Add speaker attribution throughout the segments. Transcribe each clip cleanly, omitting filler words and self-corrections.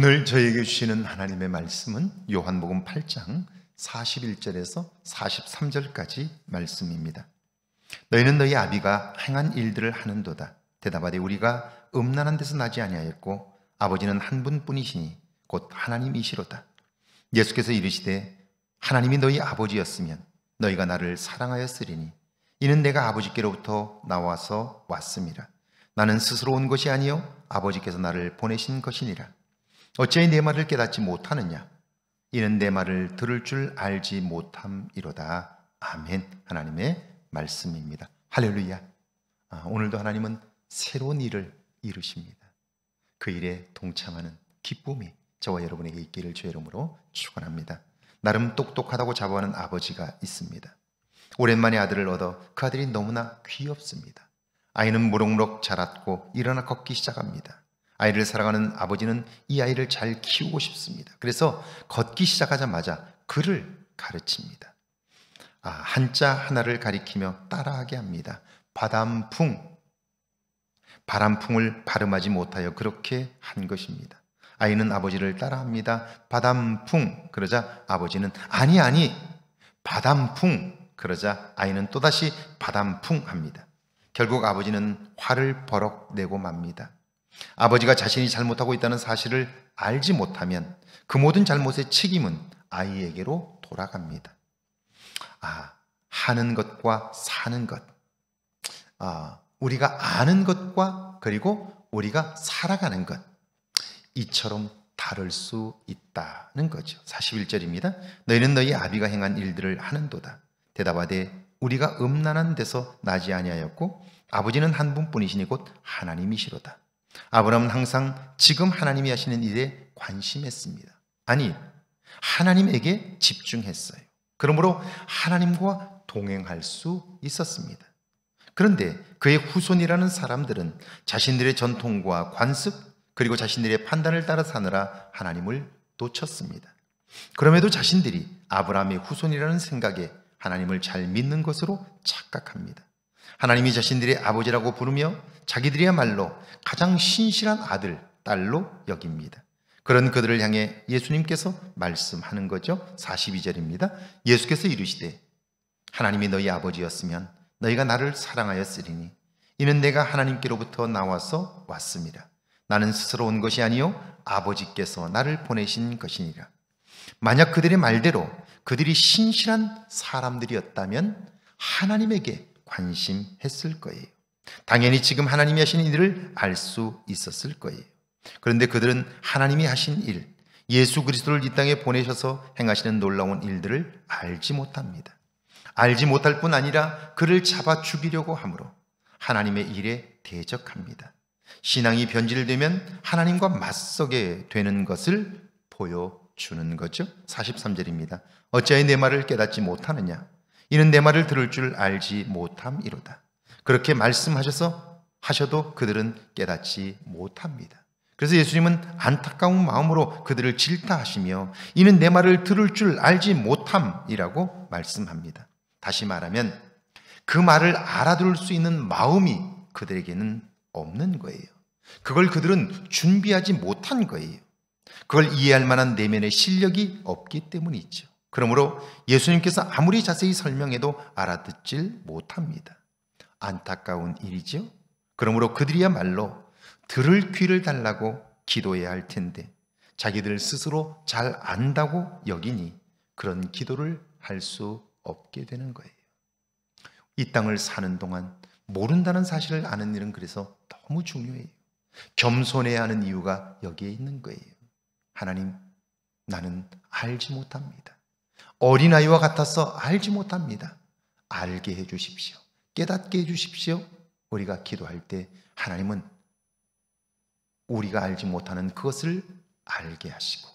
Speaker 1: 오늘 저에게 주시는 하나님의 말씀은 요한복음 8장 41절에서 43절까지 말씀입니다. 너희는 너희 아비가 행한 일들을 하는도다. 대답하되 우리가 음란한 데서 나지 아니하였고 아버지는 한 분뿐이시니 곧 하나님이시로다. 예수께서 이르시되 하나님이 너희 아버지였으면 너희가 나를 사랑하였으리니 이는 내가 아버지께로부터 나와서 왔음이라. 나는 스스로 온 것이 아니요 아버지께서 나를 보내신 것이니라. 어찌하여 내 말을 깨닫지 못하느냐? 이는 내 말을 들을 줄 알지 못함이로다. 아멘. 하나님의 말씀입니다. 할렐루야. 오늘도 하나님은 새로운 일을 이루십니다. 그 일에 동참하는 기쁨이 저와 여러분에게 있기를 주의 이름으로 축원합니다. 나름 똑똑하다고 자부하는 아버지가 있습니다. 오랜만에 아들을 얻어 그 아들이 너무나 귀엽습니다. 아이는 무럭무럭 자랐고 일어나 걷기 시작합니다. 아이를 사랑하는 아버지는 이 아이를 잘 키우고 싶습니다. 그래서 걷기 시작하자마자 글을 가르칩니다. 한자 하나를 가리키며 따라하게 합니다. 바람풍, 바람풍을 발음하지 못하여 그렇게 한 것입니다. 아이는 아버지를 따라합니다. 바람풍, 그러자 아버지는 아니 바람풍, 그러자 아이는 또다시 바람풍 합니다. 결국 아버지는 화를 버럭 내고 맙니다. 아버지가 자신이 잘못하고 있다는 사실을 알지 못하면 그 모든 잘못의 책임은 아이에게로 돌아갑니다. 하는 것과 사는 것, 우리가 아는 것과 그리고 우리가 살아가는 것, 이처럼 다를 수 있다는 거죠. 41절입니다. 너희는 너희 아비가 행한 일들을 하는도다. 대답하되 우리가 음란한 데서 나지 아니하였고 아버지는 한 분뿐이시니 곧 하나님이시로다. 아브라함은 항상 지금 하나님이 하시는 일에 관심했습니다. 아니, 하나님에게 집중했어요. 그러므로 하나님과 동행할 수 있었습니다. 그런데 그의 후손이라는 사람들은 자신들의 전통과 관습 그리고 자신들의 판단을 따라 사느라 하나님을 놓쳤습니다. 그럼에도 자신들이 아브라함의 후손이라는 생각에 하나님을 잘 믿는 것으로 착각합니다. 하나님이 자신들의 아버지라고 부르며 자기들이야말로 가장 신실한 아들, 딸로 여깁니다. 그런 그들을 향해 예수님께서 말씀하는 거죠. 42절입니다. 예수께서 이르시되 하나님이 너희 아버지였으면 너희가 나를 사랑하였으리니 이는 내가 하나님께로부터 나와서 왔습니다. 나는 스스로 온 것이 아니요 아버지께서 나를 보내신 것이니라. 만약 그들의 말대로 그들이 신실한 사람들이었다면 하나님에게 관심했을 거예요. 당연히 지금 하나님이 하신 일을 알 수 있었을 거예요. 그런데 그들은 하나님이 하신 일, 예수 그리스도를 이 땅에 보내셔서 행하시는 놀라운 일들을 알지 못합니다. 알지 못할 뿐 아니라 그를 잡아 죽이려고 하므로 하나님의 일에 대적합니다. 신앙이 변질되면 하나님과 맞서게 되는 것을 보여주는 거죠. 43절입니다. 어찌하여 내 말을 깨닫지 못하느냐? 이는 내 말을 들을 줄 알지 못함이로다. 그렇게 말씀하셔도 그들은 깨닫지 못합니다. 그래서 예수님은 안타까운 마음으로 그들을 질타하시며 이는 내 말을 들을 줄 알지 못함이라고 말씀합니다. 다시 말하면 그 말을 알아들을 수 있는 마음이 그들에게는 없는 거예요. 그걸 그들은 준비하지 못한 거예요. 그걸 이해할 만한 내면의 실력이 없기 때문이죠. 그러므로 예수님께서 아무리 자세히 설명해도 알아듣질 못합니다. 안타까운 일이죠. 그러므로 그들이야말로 들을 귀를 달라고 기도해야 할 텐데 자기들 스스로 잘 안다고 여기니 그런 기도를 할 수 없게 되는 거예요. 이 땅을 사는 동안 모른다는 사실을 아는 일은 그래서 너무 중요해요. 겸손해야 하는 이유가 여기에 있는 거예요. 하나님, 나는 알지 못합니다. 어린아이와 같아서 알지 못합니다. 알게 해 주십시오. 깨닫게 해 주십시오. 우리가 기도할 때 하나님은 우리가 알지 못하는 그것을 알게 하시고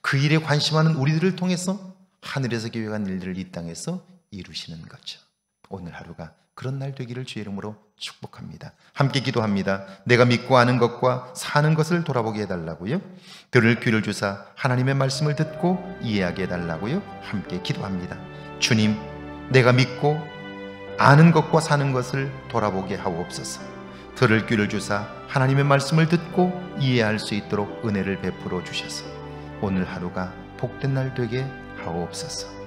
Speaker 1: 그 일에 관심하는 우리들을 통해서 하늘에서 계획한 일들을 이 땅에서 이루시는 거죠. 오늘 하루가 그런 날 되기를 주의 이름으로 축복합니다. 함께 기도합니다. 내가 믿고 아는 것과 사는 것을 돌아보게 해달라고요. 들을 귀를 주사 하나님의 말씀을 듣고 이해하게 해달라고요. 함께 기도합니다. 주님, 내가 믿고 아는 것과 사는 것을 돌아보게 하옵소서. 들을 귀를 주사 하나님의 말씀을 듣고 이해할 수 있도록 은혜를 베풀어 주셔서 오늘 하루가 복된 날 되게 하옵소서.